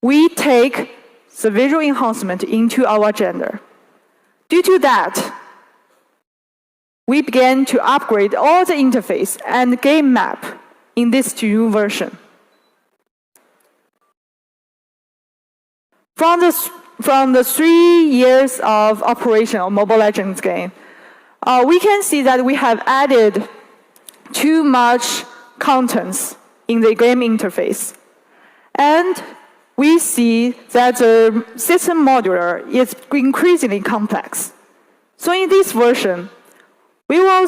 we take the visual enhancement into our agenda. Due to that, we began to upgrade all the interface and game map in this new version. From the 3 years of operation of Mobile Legends game, we can see that we have added too much contents in the game interface. And we see that the system modular is increasingly complex. So in this version, we will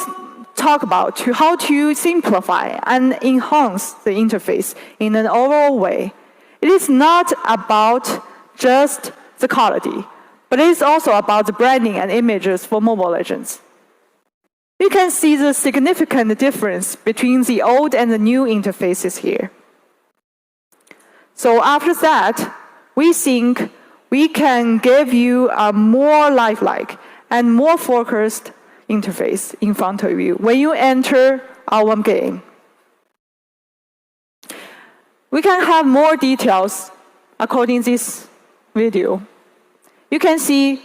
talk about how to simplify and enhance the interface in an overall way. It is not about just the quality, but it is also about the branding and images for Mobile Legends. You can see the significant difference between the old and the new interfaces here. So after that, we think we can give you a more lifelike and more focused interface in front of you when you enter our game. We can have more details according to this video. You can see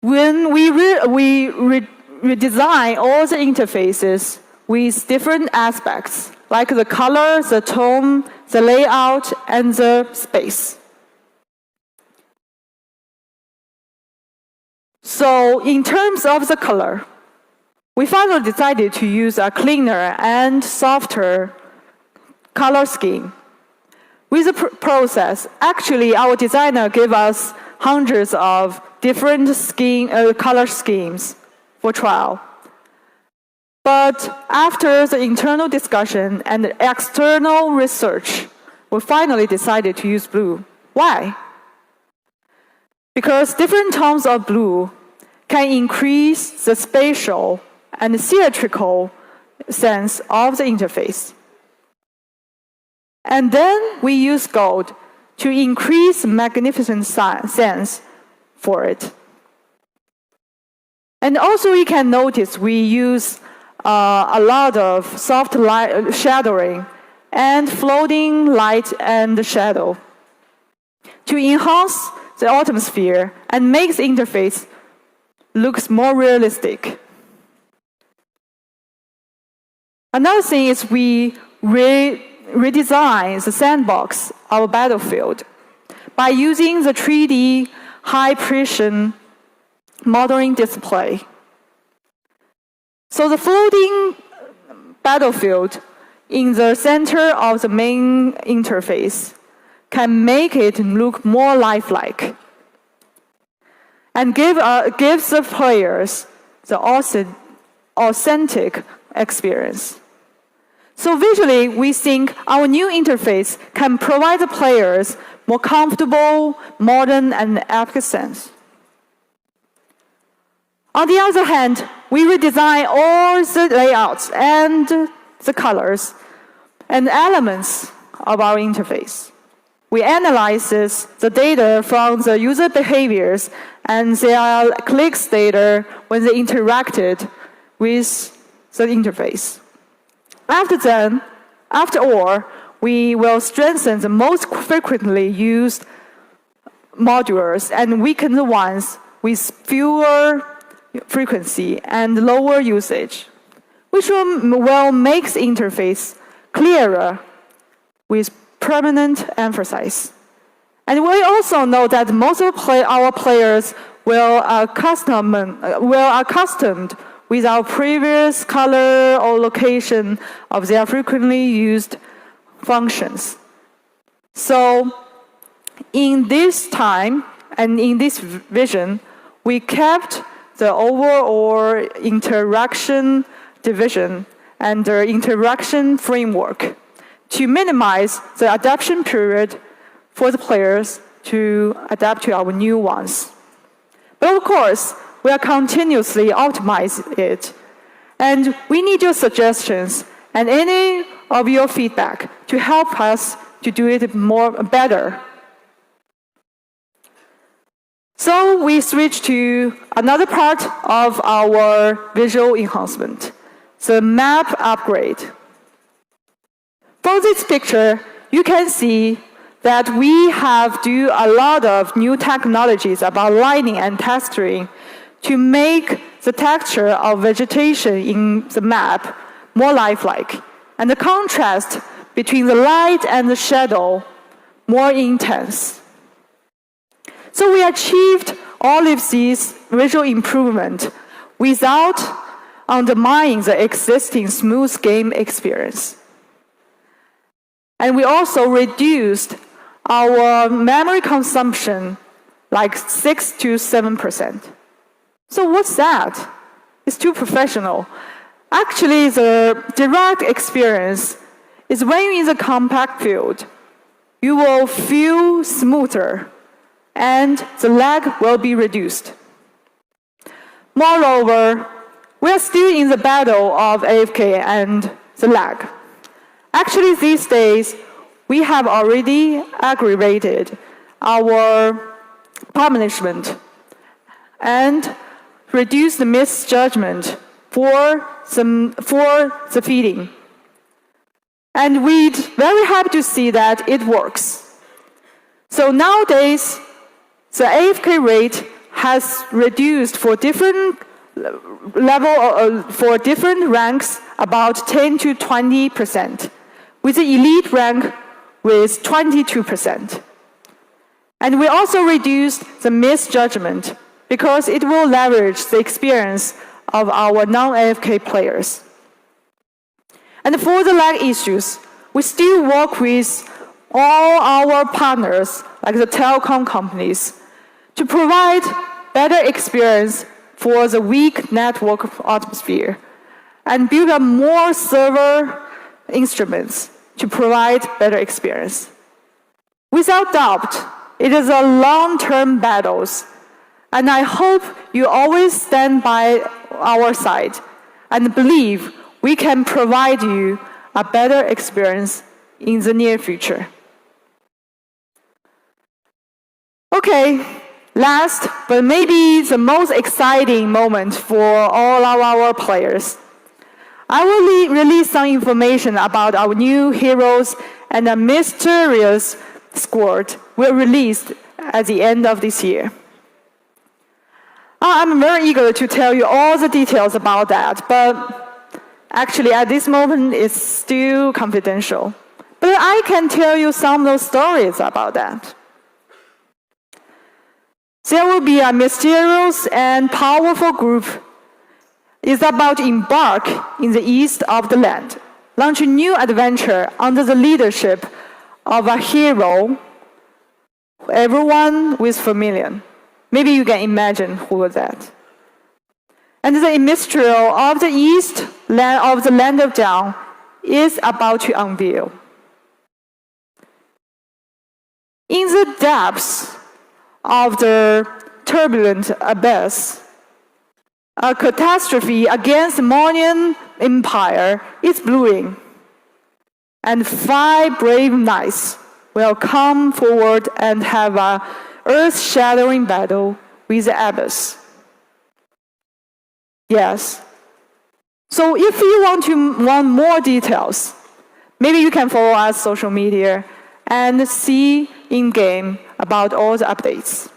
when we redesign all the interfaces with different aspects, like the color, the tone, the layout, and the space. So in terms of the color, we finally decided to use a cleaner and softer color scheme. With the process, actually our designer gave us hundreds of different color schemes for trial. But after the internal discussion and external research, we finally decided to use blue. Why? Because different tones of blue can increase the spatial and theatrical sense of the interface. And then we use gold to increase magnificent sense for it. And also we can notice we use a lot of soft light, shadowing and floating light and shadow to enhance the atmosphere and make the interface looks more realistic. Another thing is we redesign the sandbox of a battlefield by using the 3D high-precision modeling display. So the floating battlefield in the center of the main interface can make it look more lifelike and gives the players the authentic experience. So visually, we think our new interface can provide the players more comfortable, modern, and epic sense. On the other hand, we redesign all the layouts and the colors and elements of our interface. We analyze the data from the user behaviors and their clicks data when they interacted with the interface. After all, we will strengthen the most frequently used modules and weaken the ones with fewer frequency and lower usage, which will make the interface clearer with permanent emphasis. And we also know that most of our players will accustomed with our previous color or location of their frequently used functions. So in this time and in this vision, we kept the overall interaction division and the interaction framework to minimize the adaptation period for the players to adapt to our new ones. But of course, we are continuously optimizing it, and we need your suggestions and any of your feedback to help us to do it better. So we switch to another part of our visual enhancement, the map upgrade. From this picture, you can see that we have do a lot of new technologies about lighting and texturing to make the texture of vegetation in the map more lifelike, and the contrast between the light and the shadow more intense. So we achieved all of these visual improvement without undermining the existing smooth game experience. And we also reduced our memory consumption like 6 to 7%. So what's that? It's too professional. Actually, the direct experience is when you're in the compact field, you will feel smoother and the lag will be reduced. Moreover, we are still in the battle of AFK and the lag. Actually, these days, we have already aggravated our punishment and reduced the misjudgment for the feeding. And we're very happy to see that it works. So nowadays, the AFK rate has reduced for different for different ranks about 10 to 20%, with the elite rank with 22%. And we also reduced the misjudgment because it will leverage the experience of our non-AFK players. And for the lag issues, we still work with all our partners, like the telecom companies, to provide better experience for the weak network atmosphere and build up more server instruments to provide better experience. Without doubt, it is a long-term battle, and I hope you always stand by our side and believe we can provide you a better experience in the near future. Okay, last, but maybe the most exciting moment for all of our players. I will release some information about our new heroes, and a mysterious squad will release at the end of this year. I'm very eager to tell you all the details about that, but actually at this moment it's still confidential. But I can tell you some of those stories about that. There will be a mysterious and powerful group is about to embark in the east of the land, launch a new adventure under the leadership of a hero everyone is familiar. Maybe you can imagine who was that. And the minstrel of the east land of the land of Jiang is about to unveil. In the depths of the turbulent abyss, a catastrophe against the Moonton Empire is brewing, and 5 brave knights will come forward and have an earth-shattering battle with the abyss. Yes. So if you want more details, maybe you can follow us on social media and see in-game about all the updates.